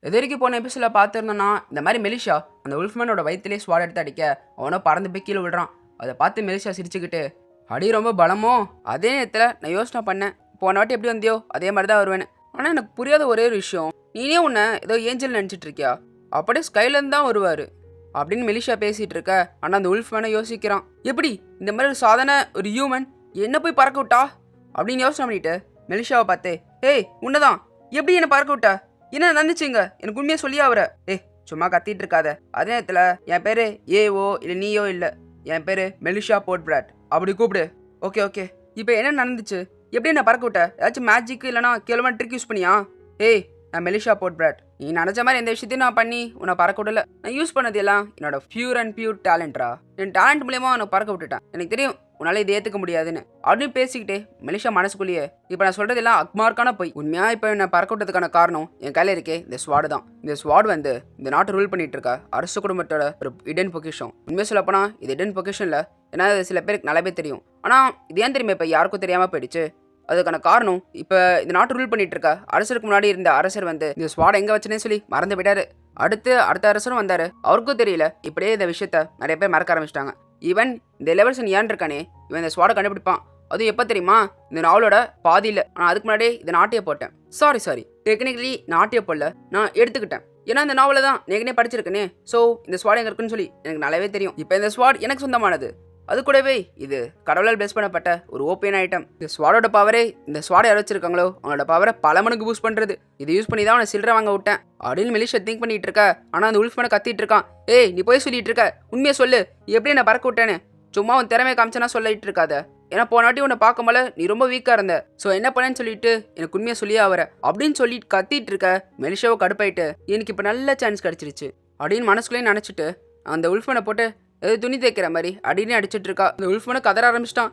எது வரைக்கும் போன எபிசோட பார்த்துருந்தோன்னா இந்த மாதிரி மெலிஷா அந்த உல்ஃப்மேனோட வயிற்றுலேயே ஸ்வாட் எடுத்து அடிக்க அவனோ பறந்து போய் கீழே விடுறான். அதை பார்த்து மெலிஷா சிரிச்சுக்கிட்டு அடி ரொம்ப பலமோ. அதே நேரத்தில் நான் யோசனை பண்ணேன், போன வாட்டி எப்படி வந்தியோ அதே மாதிரி தான் வருவேன்னு. ஆனால் எனக்கு புரியாத ஒரே ஒரு விஷயம், நீனே உன்னை ஏதோ ஏஞ்சல் நினச்சிட்டு இருக்கியா? அப்படியே ஸ்கைலேருந்து தான் வருவார் அப்படின்னு மெலிஷா பேசிகிட்டு இருக்க. ஆனால் அந்த உல்ஃப்மேனை யோசிக்கிறான், எப்படி இந்த மாதிரி ஒரு சாதாரண ஒரு ஹியூமன் என்ன போய் பறக்க விட்டா அப்படின்னு யோசனை பண்ணிட்டு மெலிஷாவை பார்த்து, ஏய் உன்னதான் எப்படி என்னை பறக்க விட்டா, என்ன நடந்துச்சுங்க எனக்கு உண்மையாக சொல்லியா அவரை? சும்மா கத்திட்டு இருக்காத. அதே நேரத்தில் என் பேர் ஏவோ இல்லை நீயோ இல்லை, என் பேர் மெலிஷா போர்ட்பிராட், அப்படி கூப்பிடு. ஓகே ஓகே, இப்போ என்ன நடந்துச்சு, எப்படி என்ன பறக்க விட்ட? ஏதாச்சும் மேஜிக் இல்லைனா கேவலமான ட்ரிக் யூஸ் பண்ணியா? நான் மெலிஷா போர்ட்பிராட், நீ நினச்ச மாதிரி எந்த விஷயத்தையும் நான் பண்ணி உன்னை பறக்க விடல. நான் யூஸ் பண்ணது எல்லாம் என்னோட பியூர் அண்ட் பியூர் டேலண்ட்ரா. என் டேலண்ட் மூலியமாக உன்னை பறக்க விட்டுட்டேன். எனக்கு தெரியும் உன்னால் இதை ஏற்றுக்க முடியாதுன்னு அப்படின்னு பேசிக்கிட்டே மெலிஷா மனசுக்குள்ளேயே, இப்போ நான் சொல்கிறது எல்லாம் அக்மார்க்கான போய். உண்மையாக இப்போ என்னை பறக்க விட்டதுக்கான காரணம் என் கையில் இருக்கே இந்த ஸ்வாடு தான். இந்த ஸ்வாட் வந்து இந்த நாட்டை ரூல் பண்ணிட்டு இருக்க அரசு குடும்பத்தோட ஒரு இடன் பொக்கிஷன். உண்மையாக சொல்லப்போனால் இது இடன் பொக்கிஷனில் ஏன்னா சில பேருக்கு நல்லாவே தெரியும். ஆனால் இது ஏன் தெரியுமா இப்போ யாருக்கும் தெரியாமல் போயிடுச்சு? அதுக்கான காரணம், இப்போ இந்த நாட்டு ரூல் பண்ணிட்டு இருக்க அரசருக்கு முன்னாடி இருந்த அரசர் வந்து இந்த ஸ்வாட் எங்கே வச்சுனே சொல்லி மறந்து விட்டாரு. அடுத்த அரசரும் வந்தார், அவருக்கும் தெரியல. இப்படியே இந்த விஷயத்த நிறைய பேர் மறக்க ஆரம்பிச்சிட்டாங்க. ஈவன் இந்த லெவல்சன் ஏன் இருக்கானே, இவன் இந்த ஸ்வாடை கண்டுபிடிப்பான். அதுவும் எப்போ தெரியுமா, இந்த நாவலோட பாதியில். ஆனால் அதுக்கு முன்னாடியே இதை நாட்டிய போட்டேன். சாரி டெக்னிக்கலி நாட்டிய போடல, நான் எடுத்துக்கிட்டேன். ஏன்னா இந்த நாவலை தான் நேகனே படிச்சிருக்கேனே. ஸோ இந்த ஸ்வாட் எங்கே இருக்குன்னு சொல்லி எனக்கு நல்லாவே தெரியும். இப்போ இந்த ஸ்வாட் எனக்கு சொந்தமானது. அது கூடவே இது கடவுளால் பேஸ் பண்ணப்பட்ட ஒரு ஓப்பன் ஐட்டம். இந்த ஸ்வாடோட பவரே, இந்த ஸ்வாடை யார் வச்சிருக்காங்களோ அவங்களோட பவரை பல மடங்கு பூஸ்ட் பண்ணுறது. இது யூஸ் பண்ணி தான் அவனை சில்லறை வாங்க விட்டேன் அப்படின்னு மெலிஷா திங்க் பண்ணிட்டு இருக்கா. ஆனால் அந்த உல்ஃப்மேனை கத்திட்டு இருக்கான், நீ போய் சொல்லிட்டு இருக்க, உண்மையை சொல்லு, எப்படி நான் பறக்க விட்டேன்னு. சும்மா உன் திறமையை காமிச்சனா சொல்லிட்டு இருக்காத. ஏன்னா போன வாட்டி உன்னை பார்க்கும்போல நீ ரொம்ப வீக்காக இருந்த. ஸோ என்ன பண்ணேன்னு சொல்லிட்டு எனக்கு உண்மையை சொல்லியே அவரை அப்படின்னு சொல்லிட்டு கத்திட்டு இருக்க. மெலிஷாவை கடுப்பாயிட்டு எனக்கு இப்போ நல்ல சான்ஸ் கிடச்சிருச்சு அப்படின்னு மனசுக்குள்ளேயே நினச்சிட்டு அந்த உல்ஃப்மேனை போட்டு ஏதோ துணி தைக்கிற மாதிரி அப்படின்னு அடிச்சுட்டு இருக்கா. அந்த உல்ஃப்மேனை கதற ஆரம்பிச்சிட்டான்.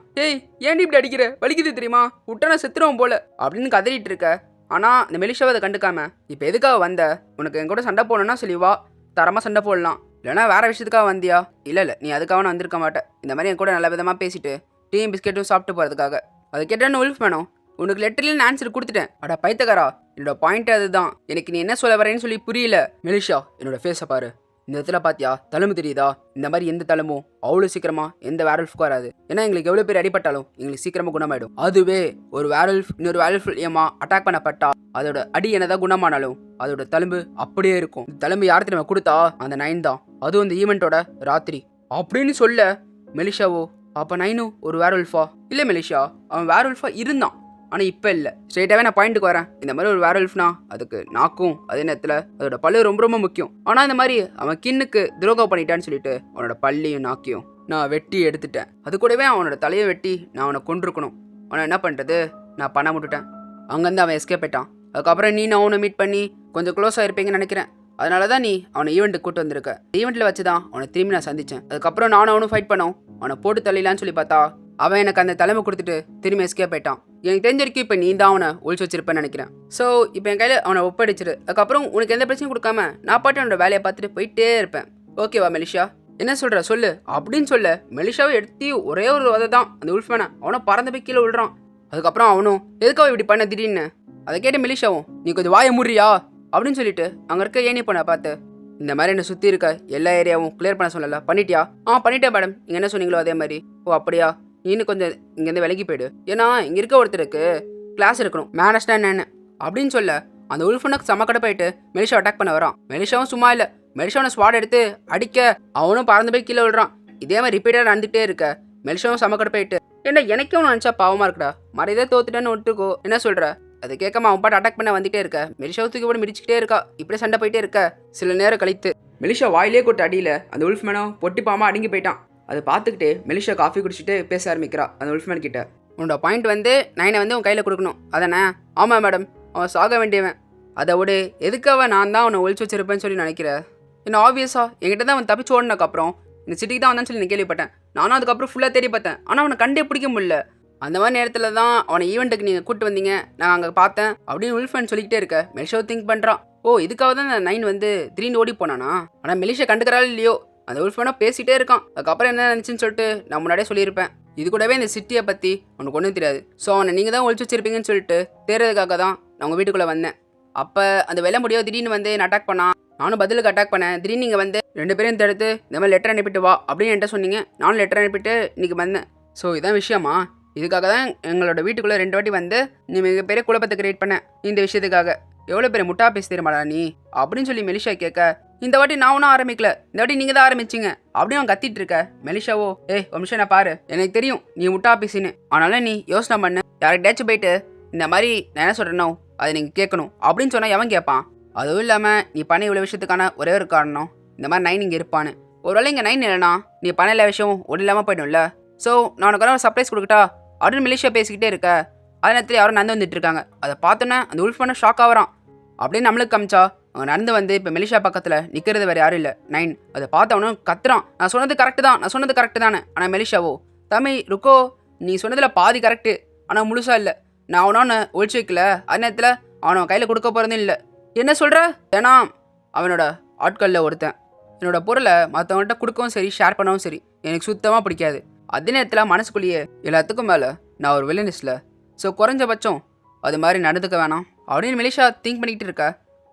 ஏன் இப்படி அடிக்கிற, வலிக்குது தெரியுமா, விட்டா செத்துருவோம் போல அப்படின்னு கதறிட்டு இருக்க. ஆனால் இந்த மெலிஷாவை அதை கண்டுக்காம, இப்போ எதுக்காக வந்த, உனக்கு என் கூட சண்டை போடணும்னா சொல்லி வா, தரமாக சண்டை போடலாம். இல்லைனா வேற விஷயத்துக்காக வந்தியா? இல்லை நீ அதுக்காக நான் வந்திருக்க மாட்டேன். இந்த மாதிரி என் கூட நல்ல விதமாக பேசிட்டு டீயும் பிஸ்கெட்டும் சாப்பிட்டு போகிறதுக்காக. அது கேட்டேன்னு உல்ஃப்மேனும், உனக்கு லெட்டர்லேயும் ஆன்சர் கொடுத்துட்டேன். அடா பைத்தகாரா, என்னோட பாயிண்ட் அதுதான். எனக்கு நீ என்ன சொல்ல வரேன்னு சொல்லி புரியல. மெலிஷா என்னோட ஃபேஸை பாரு, இந்த இடத்துல பாத்தியா தழும்பு தெரியுதா? இந்த மாதிரி எந்த தழும்பும் அவ்வளோ சீக்கிரமா எந்த வேரல்ஃப்க்கும் வராது. ஏன்னா எங்களுக்கு எவ்வளோ பேர் அடிப்பட்டாலும் எங்களுக்கு சீக்கிரமா குணமாயிடும். அதுவே ஒரு வேரல்ஃப் இன்னொரு வேரல்ஃப் ஏமா அட்டாக் பண்ணப்பட்டா அதோட அடி என்னதான் குணமானாலும் அதோட தழும்பு அப்படியே இருக்கும். தழும்பு யார் தெரியுமா கொடுத்தா? அந்த 9 தான். அதுவும் இந்த ஈவெண்ட்டோட ராத்திரி அப்படின்னு சொல்ல மெலிஷாவோ, அப்போ 9 ஒரு வேரல்ஃபா? இல்லை மெலிஷா, அவன் வேரல்ஃபா இருந்தான், ஆனால் இப்போ இல்லை. ஸ்ட்ரெயிட்டாகவே நான் பாயிண்ட்டுக்கு வரேன். இந்த மாதிரி ஒரு வேரல்ஃப்னா அதுக்கு நாக்கும் அதே நேரத்தில் அதோட பல்லு ரொம்ப ரொம்ப முக்கியம். ஆனால் இந்த மாதிரி அவன் கின்னுக்கு துரோகம் பண்ணிட்டான்னு சொல்லிட்டு அவனோட பல்லையும் நாக்கியும் நான் வெட்டி எடுத்துட்டேன். அது கூடவே அவனோட தலையை வெட்டி நான் அவனை கொண்டிருக்கணும். அவனை என்ன பண்ணுறது, நான் பண்ண விட்டுட்டேன். அங்கேருந்து அவன் எஸ்கேப் ஆயிட்டான். அதுக்கப்புறம் நீ நான் அவனை மீட் பண்ணி கொஞ்சம் க்ளோஸாக இருப்பீங்கன்னு நினைக்கிறேன். அதனால தான் நீ அவனை ஈவெண்ட்டுக்கு கூட்டு வந்திருக்க. ஈவெண்ட்டில் வச்சு தான் அவனை திரும்பி நான் சந்தித்தேன். அதுக்கப்புறம் நானும் அவனும் ஃபைட் பண்ணோம். அவனை போட்டு தள்ளிலான்னு சொல்லி பார்த்தா அவன் எனக்கு அந்த தலைமை கொடுத்துட்டு திரும்பி எஸ்கேப் ஆயிட்டான். எனக்கு தெரிஞ்ச வரைக்கும் இப்போ நீ தான் அவனை ஒழிச்சு வச்சிருப்பேன்னு நினைக்கிறேன். ஸோ இப்போ என் கையில் அவனை ஒப்படைச்சிரு. அதுக்கப்புறம் உனக்கு எந்த பிரச்சனையும் கொடுக்காம நான் பாட்டு அவனோட வேலையை பார்த்துட்டு போயிட்டே இருப்பேன். ஓகேவா மெலிஷா? என்ன சொல்கிற சொல்லு அப்படின்னு சொல்ல மெலிஷாவை எடுத்து ஒரே ஒரு வதை தான் அந்த உல்ஃப்மேனை அவனை பறந்து போய் கீழே விழுறான். அதுக்கப்புறம் அவனும் எதுக்காக இப்படி பண்ண திடீர்னு அதை கேட்டு மெலிஷாவும், நீ கொஞ்சம் வாயை முறியா அப்படின்னு சொல்லிட்டு அங்கே இருக்க ஏனி பொண்ணை பார்த்து, இந்த மாதிரி என்னை சுற்றி இருக்க எல்லா ஏரியாவும் கிளியர் பண்ண சொல்லலை, பண்ணிட்டியா? பண்ணிட்டேன் மேடம், நீங்கள் என்ன சொன்னீங்களோ அதே மாதிரி. ஓ அப்படியா, நீனு கொஞ்சம் இங்கேருந்து விலகி போயிடு. ஏன்னா இங்கே இருக்க ஒருத்தருக்கு கிளாஸ் இருக்கணும், மேனஸ்டா என்னன்னு அப்படின்னு சொல்ல அந்த உல்ஃபனுக்கு சமக்கடை போயிட்டு மெலிஷா அட்டாக் பண்ண வரான். மெலிஷாவும் சும்மா இல்லை, மெலிஷாவை ஸ்வாட் எடுத்து அடிக்க அவனும் பறந்து போய் கீழே விழுறான். இதே மாதிரி ரிப்பீட்டாக நடந்துகிட்டே இருக்க மெலிஷாவும் சமக்கடை போயிட்டு, என்ன எனக்கே ஒன்று நினச்சா பாவமாக இருக்குடா, மறையதே தோத்துட்டேன்னு ஒட்டுக்கோ, என்ன சொல்கிற? அது கேட்காம அவன் பாட்டு அட்டாக் பண்ண வந்துட்டே இருக்க. மெலிஷாவை தூக்கி போட்டு மிதிச்சுக்கிட்டே இருக்கா. இப்படியே சண்டை போயிட்டே இருக்க. சில நேரம் கழித்து மெலிஷா வாயிலே கொட்ட அடியில் அந்த உல்ஃப்மேனும் பொட்டிப்பாமல் அடங்கி போயிட்டான். அதை பார்த்துக்கிட்டே மெலிஷா காஃபி குடிச்சிட்டு பேச ஆரம்பிக்கிறா அந்த உல்ஃப்மேன் கிட்ட. உன்னோட பாயிண்ட் வந்து 9 வந்து உன் கையில் கொடுக்கணும் அதானே? ஆமாம் மேடம், அவன் சாக வேண்டியவன். அதை விட எதுக்காக நான் தான் அவனை ஒழிச்சு வச்சிருப்பேன்னு சொல்லி நினைக்கிறேன். என்ன ஆப்வியஸாக என்கிட்ட தான் அவன் தப்பிச்சு ஓடினதுக்கப்புறம் இந்த சிட்டிக்கு தான் வந்தான்னு சொல்லி நான் கேள்விப்பட்டேன். நானும் அதுக்கப்புறம் ஃபுல்லாக தேடி பார்த்தேன், ஆனால் அவனை கண்டே பிடிக்க முடியல. அந்த மாதிரி நேரத்தில் தான் அவனை ஈவெண்ட்டுக்கு நீங்கள் கூப்பிட்டு வந்தீங்க, நான் அங்கே பார்த்தேன் அப்படின்னு உல்ஃப்மேன் சொல்லிக்கிட்டே இருக்க. மெலிஷாவை திங்க் பண்ணுறான், இதுக்காக தான் அந்த 9 வந்து திடீர்னு ஓடி போனானா? ஆனால் மெலிஷா கண்டுக்கிறாள் இல்லையோ, அந்த உல்ஃப்மேனை பேசிகிட்டே இருக்கான். அதுக்கப்புறம் என்ன நினச்சின்னு சொல்லிட்டு நான் முன்னாடியே சொல்லியிருப்பேன். இது கூடவே இந்த சிட்டியை பற்றி அவனுக்கு ஒன்றும் தெரியாது. ஸோ அவனை நீங்கள் தான் ஒழிச்சு வச்சிருப்பீங்கன்னு சொல்லிட்டு தேர்றதுக்காக தான் நான் உங்கள் வீட்டுக்குள்ளே வந்தேன். அப்போ அந்த வெள்ள முடியோ திடீர்னு வந்து என்ன அட்டாக் பண்ணான். நானும் பதிலுக்கு அட்டாக் பண்ணேன். திடீர்னு நீங்கள் வந்து 2 பேரையும் தடுத்து இந்த மாதிரி லெட்டர் அனுப்பிட்டு வா அப்படின்னு என்கிட்ட சொன்னீங்க. நானும் லெட்டர் அனுப்பிட்டு இன்றைக்கி வந்தேன். ஸோ இதான் விஷயமா? இதுக்காக தான் எங்களோட வீட்டுக்குள்ளே 2 வாட்டி வந்து நீ மிகப்பெரிய குழப்பத்தை கிரியேட் பண்ண இந்த விஷயத்துக்காக. எவ்வளோ பெரிய முட்டா பேசி தெரியுமாடா நீ அப்படின்னு சொல்லி மெலிஷா கேட்க, இந்த வாட்டி நான் ஒன்றும் ஆரம்பிக்கல, இந்த வாட்டி நீங்கள் தான் ஆரம்பிச்சிங்க அப்படின்னு அவன் கத்திட்டு இருக்க. மெலிஷாவோ, ஏய் ஒரு நிமிஷம் நான் பாரு, எனக்கு தெரியும் நீ முட்டா பேசின்னு, ஆனால நீ யோசனை பண்ணு, யார்கிட்டயாச்சும் போயிட்டு இந்த மாதிரி நான் என்ன சொல்கிறேனோ அதை நீங்கள் கேட்கணும் அப்படின்னு சொன்னால் எவன் கேட்பான்? அதுவும் இல்லாமல் நீ பண்ண இவ்வளோ விஷயத்துக்கான ஒரே ஒரு காரணம் இந்த மாதிரி 9 இங்கே இருப்பான்னு. ஒருவேளை இங்கே 9 இல்லைனா நீ பண்ண எல்லா விஷயம் ஒன்றும் இல்லாமல் போயிடும்ல. ஸோ நான் உனக்கு ஒரு சர்ப்ரைஸ் கொடுக்கட்டா அப்படின்னு மெலிஷா பேசிக்கிட்டே இருக்க. அதே நேரத்தில் யாரும் நடந்து வந்துட்டு இருக்காங்க. அதை பார்த்தோன்னே அந்த உல்ஃப் பண்ண ஷாக் ஆகிறான். அப்படின்னு நம்மளுக்கு காமிச்சா அவன் நடந்து வந்து இப்போ மெலிஷா பக்கத்தில் நிற்கிறது வேறு யாரும் இல்லை, 9. அதை பார்த்தவனும் கத்துறான், நான் சொன்னது கரெக்டு தானே. ஆனால் மெலிஷாவோ, தம்பி ருக்கோ, நீ சொன்னதில் பாதி கரெக்டு, ஆனால் முழுசாக இல்லை. நான் அவனோன்னு ஒழிச்சு வைக்கல, அதே நேரத்தில் அவனை கையில் கொடுக்க போகிறதும் இல்லை. என்ன சொல்கிற? ஏன்னா அவனோட ஆட்களில் ஒருத்தன். என்னோட பொருளை மற்றவங்கள்ட்ட கொடுக்கவும் சரி ஷேர் பண்ணவும் சரி எனக்கு சுத்தமாக பிடிக்காது. அதே நேரத்தில் மனசுக்குள்ளேயே எல்லாத்துக்கும் மேலே நான் ஒரு வில்லனிஸ்டில், ஸோ குறைஞ்சபட்சம் அது மாதிரி நடந்துக்க வேணாம் அப்படின்னு மெலிஷா திங்க் பண்ணிக்கிட்டு இருக்க.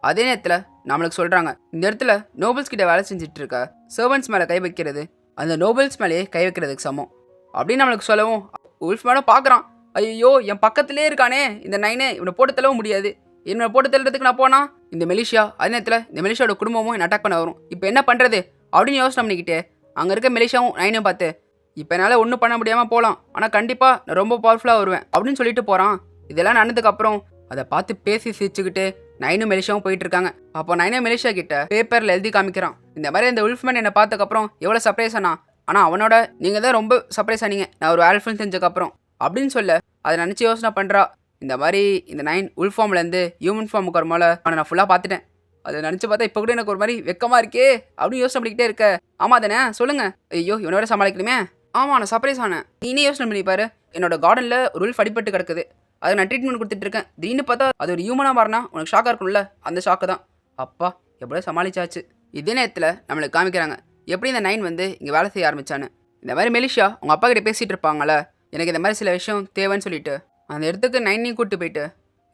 அதே நேரத்தில் நம்மளுக்கு சொல்கிறாங்க, இந்த இடத்துல நோபல்ஸ் கிட்ட வேலை செஞ்சுட்டு இருக்க சர்வன்ட்ஸ் மேலே கை வைக்கிறது அந்த நோபல்ஸ் மேலேயே கை வைக்கிறதுக்கு சமம் அப்படின்னு நம்மளுக்கு சொல்லவும், உல்ஃப் மேடம் பார்க்குறான், ஐயோ என் பக்கத்துலேயே இருக்கானே இந்த 9, இவனை போட்டு தள்ளவும் முடியாது. என்னை போட்டு தள்ளுறதுக்கு நான் போனால் இந்த மெலிஷியா, அதே நேரத்தில் இந்த மெலிஷியாவோட குடும்பமும் என்ன அட்டாக் பண்ண வரும். இப்போ என்ன பண்ணுறது அப்படின்னு யோசனை பண்ணிக்கிட்டு அங்கே இருக்க மெலிஷியாவும் 9 பார்த்து, இப்போ என்னால் ஒன்றும் பண்ண முடியாமல் போகலாம், ஆனால் கண்டிப்பாக நான் ரொம்ப பவர்ஃபுல்லாக வருவேன் அப்படின்னு சொல்லிட்டு போகிறான். இதெல்லாம் நடந்ததுக்கப்புறம் அதை பார்த்து பேசி சிரிச்சுக்கிட்டு 9 மெலிஷாவும் போயிட்டு இருக்காங்க. அப்போ 9 மெலிஷா கிட்ட பேப்பரில் எழுதி காமிக்கிறான், இந்த மாதிரி இந்த உல்ஃப்மேன் என்னை பார்த்ததுக்கப்புறம் எவ்வளோ சர்ப்ரைஸ் ஆனா, ஆனால் அவனோட நீங்கள் தான் ரொம்ப சர்ப்ரைஸ் ஆனீங்க நான் ஒரு ஆல்ஃபன் செஞ்சதுக்கப்புறம் அப்படின்னு சொல்ல, அதை நினச்சி யோசனை பண்ணுறா. இந்த மாதிரி இந்த 9 உல்ஃப் ஃபார்ம்லேருந்து ஹியூமன் ஃபார்முக்கு ஒரு மேலே அவனை நான் ஃபுல்லாக பார்த்துட்டேன். அதை நினச்சி பார்த்தா இப்போ கூட எனக்கு ஒரு மாதிரி வெக்கமாக இருக்கே அப்படின்னு யோசனை பண்ணிக்கிட்டே இருக்க. ஆமாம் தானே சொல்லுங்கள், ஐயோ இவனை வேறு சமாளிக்கணுமே. ஆமாம் நான் சர்ப்ரைஸ் ஆனேன், நீனே யோசனை பண்ணிப்பாரு. என்னோட கார்டனில் ஒரு உல்ஃப் அடிபட்டு கிடக்குது, அதை நான் ட்ரீட்மெண்ட் கொடுத்துட்ருக்கேன். திடீர்னு பார்த்தா அது ஒரு ஹியூமனாக மாறினா உனக்கு ஷாக்காக இருக்கும்ல, அந்த ஷாக்கு தான். அப்பா எப்படியோ சமாளிச்சாச்சு. இதே நேரத்தில் நம்மளுக்கு காமிக்கிறாங்க எப்படி இந்த 9 வந்து இங்கே வேலை செய்ய ஆரம்பித்தான்னு. இந்த மாதிரி மெலிஷா உங்கள் அப்பா கிட்டே பேசிகிட்டு இருப்பாங்களே, எனக்கு இந்த மாதிரி சில விஷயம் தேவைன்னு சொல்லிட்டு அந்த இடத்துக்கு 9 கூப்பிட்டு போயிட்டு,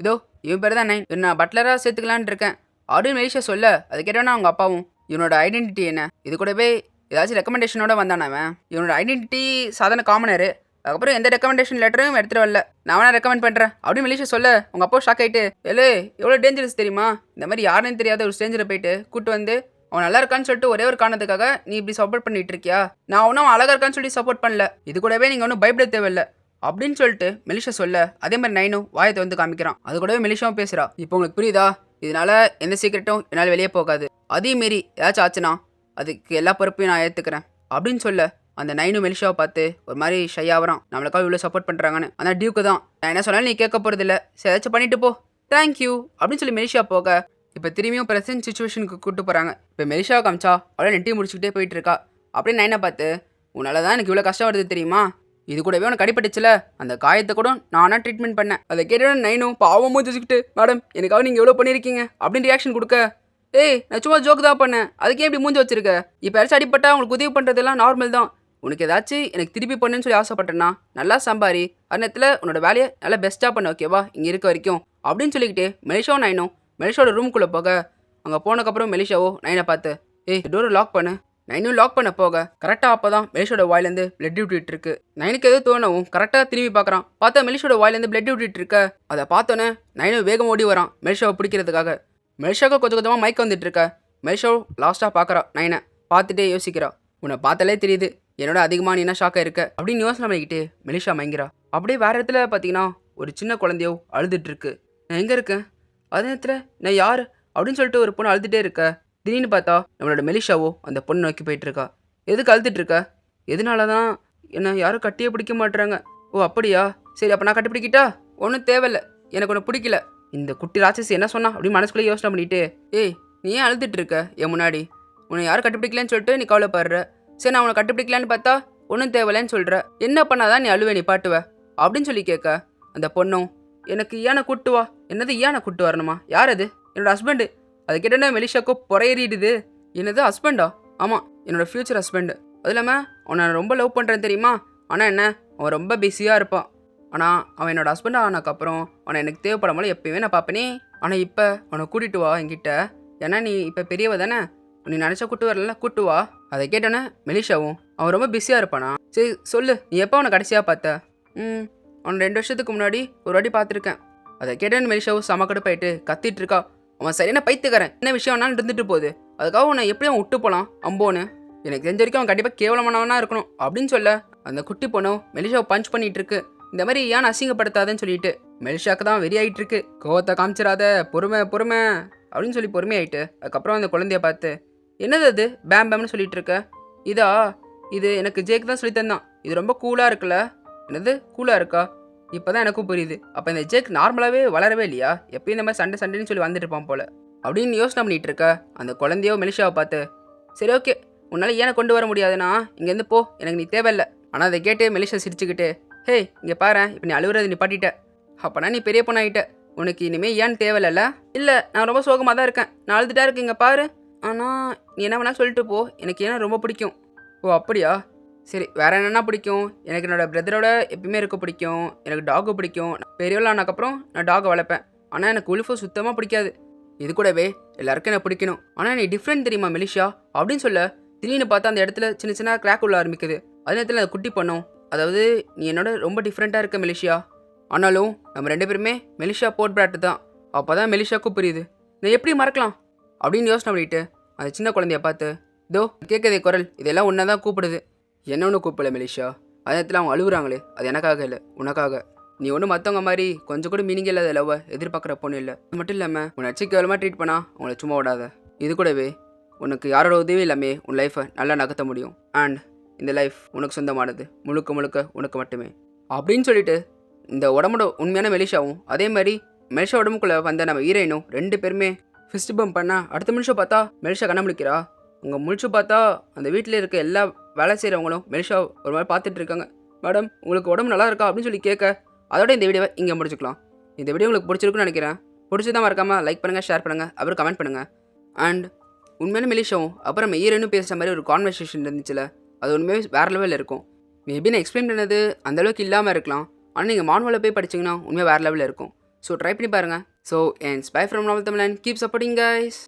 இதோ இவன் பேர் தான் 9, நான் பட்லராக சேர்த்துக்கலான்னு இருக்கேன் அப்படின்னு மெலிஷா சொல்ல, அது கேட்டோன்னா அவங்க அப்பாவும், இவனோட ஐடென்டிட்டி என்ன, இது கூடவே ஏதாச்சும் ரெக்கமெண்டேஷனோட வந்தானவன், இவனோட ஐடென்டிட்டி சாதாரண காமனரு, அதுக்கப்புறம் எந்த ரெக்கமெண்டேஷன் லெட்டரும் எடுத்துகிட்டு வரல, நான் வேணா ரெக்கமெண்ட் பண்ணுறேன் அப்படின்னு மெலிஷா சொல்ல, உங்கள் அப்பா ஷாக் ஆகிட்டு, ஏலே எவ்வளோ டேஞ்சரஸ் தெரியுமா, இந்த மாதிரி யாருன்னு தெரியாத ஒரு ஸ்ட்ரேஞ்சரை போயிட்டு கூப்பிட்டு வந்து அவன் நல்லா இருக்கான்னு சொல்லிட்டு ஒரே ஒரு காரணத்துக்காக நீ இப்படி சப்போர்ட் பண்ணிட்டு இருக்கியா, நான் ஒன்றும் அழகாக இருக்கான்னு சொல்லி சப்போர்ட் பண்ணல, இது கூடவே நீங்கள் ஒன்றும் பயப்பட தேவையில்லை அப்படின்னு சொல்லிட்டு மெலிஷா சொல்ல, அதே மாதிரி 9 வாயத்தை வந்து காமிக்கிறான். அது கூடவே மெலிஷாவும் பேசுகிறா, இப்போ உங்களுக்கு புரியுதா, இதனால எந்த சீக்கிரட்டும் என்னால் வெளியே போகாது, அதே மாரி ஏதாச்சும் ஆச்சுன்னா அதுக்கு எல்லா பொறுப்பையும் நான் ஏற்றுக்கிறேன் அப்படின்னு சொல்ல, அந்த 9 மெலிஷாவை பார்த்து ஒரு மாதிரி ஷை ஆகிறான், நம்மளுக்காக இவ்வளோ சப்போர்ட் பண்ணுறாங்கன்னு. ஆனால் டியூக்கு தான், நான் என்ன சொன்னாலும் நீ கேட்க போகிறதில்ல, சரி ஏதாச்சும் பண்ணிட்டு போ, தேங்க்யூ அப்படின்னு சொல்லி மெலிஷா போக, இப்போ திரும்பியும் ப்ரெசென்ட் சுச்சுவேஷனுக்கு கூப்பிட்டு போகிறாங்க. இப்போ மெலிஷாவை காமிச்சா அவளை நெட்டி முடிச்சுக்கிட்டே போயிட்டு இருக்கா. அப்படின்னு 9 பார்த்து, உன்னால தான் எனக்கு இவ்வளோ கஷ்டம் வருது தெரியுமா, இது கூடவே உனக்கு அடிபட்டுச்சுல, அந்த காயத்தை கூட நானாக ட்ரீட்மெண்ட் பண்ணேன். அதை கேட்டு 9 பாவமும் வச்சுக்கிட்டு, மேடம் எனக்காக நீங்கள் எவ்வளோ பண்ணியிருக்கீங்க அப்படின்னு ரியாக்ஷன் கொடுக்க, ஏய் நான் சும்மா ஜோக்கு தான் பண்ணேன், அதுக்கே இப்படி மூஞ்சி வச்சிருக்க, இப்போ யாராச்சும் அடிப்பட்டா உங்களுக்கு உதவி பண்ணுறதெல்லாம் நார்மல் தான், உனக்கு ஏதாச்சும் எனக்கு திருப்பி பண்ணுன்னு சொல்லி ஆசைப்பட்டேன்னா நல்லா சம்பாரி, அந்த நேரத்தில் உன்னோட வேலையை நல்லா பெஸ்ட்டாக பண்ண, ஓகேவா இங்கே இருக்க வரைக்கும் அப்படின்னு சொல்லிக்கிட்டு மெலிஷாவும் 9 மெலிஷாவோட ரூமுக்குள்ளே போக, அங்கே போனதுக்கப்புறம் மெலிஷாவோ 9 பார்த்து, ஏய் டோரை லாக் பண்ணு, 9 லாக் பண்ண போக கரெக்டாக அப்போ தான் மெலிஷோட வாயிலேருந்து பிளட் விட்டுட்டு இருக்கு. 9க்கு எதுவும் தோணவும் கரெக்டாக திரும்பி பார்க்குறான், பார்த்தா மெலிஷோட வாயிலேருந்து பிளட் விட்டுட்டு இருக்க. அதை பார்த்தோன்னே 9 வேகம் ஓடி வரான் மெலிஷாவை பிடிக்கிறதுக்காக. மெலிஷாவுக்கு கொஞ்சம் கொஞ்சமாக மயக்க வந்துட்டு இருக்க. மெலிஷாவும் லாஸ்ட்டாக பார்க்குறா 9 பார்த்துட்டே யோசிக்கிறா, உன்னை பார்த்தாலே தெரியுது என்னோட அதிகமாக நீ என்ன ஷாக்காக இருக்க அப்படின்னு யோசனை பண்ணிக்கிட்டு மெலிஷா மயங்கிறா. அப்படியே வேறு இடத்துல பார்த்தீங்கன்னா ஒரு சின்ன குழந்தையோ அழுதுட்டு இருக்கு. நான் எங்கே இருக்கேன், அதே நேரத்தில் நான் யார் அப்படின்னு சொல்லிட்டு ஒரு பொண்ணு அழுதுகிட்டே இருக்க. திடீர்னு பார்த்தா நம்மளோட மெலிஷாவோ அந்த பொண்ணு நோக்கி போயிட்டு இருக்கா. எதுக்கு அழுதுட்டு இருக்க, எதனால தான் என்ன யாரும் கட்டியே பிடிக்க மாட்டுறாங்க, ஓ அப்படியா, சரி அப்போ நான் கட்டிப்பிடிக்கிட்டா, ஒன்றும் தேவையில்லை, எனக்கு ஒன்று பிடிக்கல, இந்த குட்டி ராட்சசி என்ன சொன்னா அப்படின்னு மனசுக்குள்ளே யோசனை பண்ணிட்டு, ஏய் நீ ஏன் அழுதுட்டு இருக்க என் முன்னாடி, உன்னை யாரும் கட்டிப்பிடிக்கலன்னு சொல்லிட்டு நீ கவலைப்படுற, சரி நான் உன்னை கட்டிப்பிடிக்கலான்னு பார்த்தா ஒன்றும் தேவையில்லைன்னு சொல்கிற, என்ன பண்ணாதான் நீ அழுவே நீ பாட்டுவ அப்படின்னு சொல்லி கேட்க. அந்த பொண்ணும், எனக்கு யானை கூட்டு வா, என்னது யானை கூட்டு வரணுமா, யார் அது, என்னோட ஹஸ்பண்டு. அது கேட்டோன்னே மெலிஷாக்கோ பொறையறிடுது, என்னது ஹஸ்பண்டா, ஆமாம் என்னோடய ஃப்யூச்சர் ஹஸ்பண்டு, அது இல்லாமல் அவனை நான் ரொம்ப லவ் பண்ணுறேன் தெரியுமா, ஆனால் என்ன அவன் ரொம்ப பிஸியாக இருப்பான், ஆனால் அவன் என்னோடய ஹஸ்பண்டாக ஆனதுக்கப்புறம் அவனை எனக்கு தேவைப்படாமல எப்பயுமே நான் பார்ப்பேனே ஆனால் இப்போ அவனை கூட்டிகிட்டு வா என்கிட்ட. ஏன்னா நீ இப்போ பெரியவ தானே, நீ நினச்சா கூட்டு வரல, கூட்டு வா. அதை கேட்டோன்னே மெலிஷாவும் அவன் ரொம்ப பிஸியாக இருப்பானா. சரி சொல்லு, நீ எப்போ அவனை கடைசியாக பார்த்த? அவனை 2 வருஷத்துக்கு முன்னாடி ஒரு வாட்டி பார்த்துருக்கேன். அதை கேட்டேன்னு மெலிஷாவும் சமக்கடுப்பாயிட்டு கத்திட்டு இருக்கா. அவன் சரியான பைத்துக்காரன், என்ன விஷயம் வேணாலும் இருந்துட்டு போகுது, அதுக்காக அவனை எப்படி அவன் விட்டு போகலாம் அம்போன்னு. எனக்கு தெரிஞ்ச வரைக்கும் அவன் கண்டிப்பாக கேவலமானவனா இருக்கணும் அப்படின்னு சொல்ல அந்த குட்டி பொண்ணும் மெலிஷாவை பஞ்ச் பண்ணிட்டு இருக்கு. இந்த மாதிரி ஏன் அசிங்கப்படுத்தாதன்னு சொல்லிட்டு மெலிஷாக்கு தான் வெறியாயிட்டு இருக்கு. கோவத்தை காமிச்சிடாத, பொறுமை பொறுமை அப்படின்னு சொல்லி பொறுமையாயிட்டு அதுக்கப்புறம் அந்த குழந்தைய பார்த்து, என்னது அது பேம் பேம்னு சொல்லிட்டு இருக்க? இது எனக்கு ஜேக் தான் சொல்லி தந்தான். இது ரொம்ப கூலாக இருக்குல்ல. என்னது கூலாக இருக்கா? இப்போ தான் எனக்கும் புரியுது. அப்போ இந்த ஜேக் நார்மலாகவே வளரவே இல்லையா? எப்பயும் இந்த மாதிரி சண்டைன்னு சொல்லி வந்துட்டு இருப்பான் போல அப்படின்னு யோசனை பண்ணிட்டு இருக்க. அந்த குழந்தையோ மெலிஷாவை பார்த்து, சரி ஓகே, உன்னால் ஏனை கொண்டு வர முடியாதுன்னா இங்கேருந்து போ, எனக்கு நீ தேவையில்லை. ஆனால் அதை கேட்டு மெலிஷா சிரிச்சுக்கிட்டு, ஹே இங்கே பாரு, இப்போ நீ அழுகுறது நிப்பாட்டிட்ட, அப்போனா நீ பெரிய பொண்ணாகிட்ட, உனக்கு இனிமேல் ஏன்னு தேவையில்ல. இல்லை நான் ரொம்ப சோகமாக தான் இருக்கேன், நான் அழுதுட்டா இருக்கேன், இங்கே பாரு. ஆனால் நீ என்ன வேணா சொல்லிட்டு போ, எனக்கு ஏன்னா ரொம்ப பிடிக்கும். ஓ அப்படியா, சரி வேறு என்னென்னா பிடிக்கும்? எனக்கு என்னோடய பிரதரோட எப்பயுமே இருக்க பிடிக்கும், எனக்கு டாகு பிடிக்கும். பெரியவள் ஆனதுக்கப்புறம் நான் டாகை வளர்ப்பேன். ஆனால் எனக்கு உல்ஃபு சுத்தமாக பிடிக்காது. இது கூடவே எல்லாருக்கும் எனக்கு பிடிக்கணும். ஆனால் நீ டிஃப்ரெண்ட் தெரியுமா மெலிஷா அப்படின்னு சொல்ல, திடீர்னு பார்த்தா அந்த இடத்துல சின்ன சின்ன கிராக் உள்ள ஆரம்பிக்குது. அதே நேரத்தில் அந்த குட்டி பண்ணும், அதாவது நீ என்னோட ரொம்ப டிஃப்ரெண்ட்டாக இருக்க மெலிஷா. ஆனாலும் நம்ம 2 பேருமே மெலிஷா போட் பிராட்டு தான். அப்போ தான் மெலிஷாவுக்கும் புரியுது, நான் எப்படி மறக்கலாம் அப்படின்னு யோசனை பண்ணிட்டு அந்த சின்ன குழந்தைய பார்த்து, இதோ கேட்குதே குரல், இதெல்லாம் ஒன்றா தான் கூப்பிடுது. என்ன ஒன்று கூப்பிடல மெலிஷா, அதே நேரத்தில் அவங்க அழுகுறாங்களே, அது எனக்காக இல்லை உனக்காக. நீ ஒன்றும் மற்றவங்க மாதிரி கொஞ்சம் கூட மீனிங் இல்லாத லவ்வை எதிர்பார்க்குற பொண்ணு இல்லை. அது மட்டும் இல்லாமல் உன்னை வச்சு கேவலமாக ட்ரீட் பண்ணா உங்களை சும்மா விடாத. இது கூடவே உனக்கு யாரோட உதவி இல்லாமே உன் லைஃப்பை நல்லா நகர்த்த முடியும். அண்ட் இந்த லைஃப் உனக்கு சொந்தமானது, முழுக்க முழுக்க உனக்கு மட்டுமே அப்படின்னு சொல்லிட்டு இந்த உடம்போட உண்மையான மெலிஷாவும் அதே மாதிரி மெலிஷா உடம்புக்குள்ளே வந்த நம்ம ஹீரோயினும் 2 பேருமே ஃபிஸ்ட் பம்ப் பண்ணால் அடுத்த நிமிஷம் பார்த்தா மெலிஷா கண்ண முழிக்கிறா. உங்கள் முழிச்சு பார்த்தா அந்த வீட்டில் இருக்க எல்லா வேலை செய்கிறவங்களும் மெலிஷா ஒரு மாதிரி பார்த்துட்டு இருக்காங்க. மேடம் உங்களுக்கு உடம்பு நல்லா இருக்கா அப்படின்னு சொல்லி கேட்க, அதோட இந்த வீடியோவை இங்கே முடிச்சுக்கலாம். இந்த வீடியோ உங்களுக்கு பிடிச்சிருக்குன்னு நினைக்கிறேன். பிடிச்சதான் மறக்காமல் லைக் பண்ணுங்கள், ஷேர் பண்ணுங்கள், அப்புறம் கமெண்ட் பண்ணுங்கள். அண்ட் உண்மையான மெலிஷாவும் அப்புறம் நம்ம ஹீரோயினும் பேசுகிற மாதிரி ஒரு கான்வர்சேஷன் இருந்துச்சுல, அது உண்மையாக வேறு லெவலில் இருக்கும். மேபி நான் எக்ஸ்பிளைன் பண்ணது அந்தளவுக்கு இல்லாமல் இருக்கலாம், ஆனால் நீங்கள் மானுவலில் போய் படிச்சிங்கன்னா உண்மையாக வேறு லெவலில் இருக்கும். ஸோ ட்ரை பண்ணி பாருங்கள். ஸோ அண்ட் பை ஃப்ரம் நாவல் தமிழன், கீப் சப்போர்ட்டிங் கைஸ்.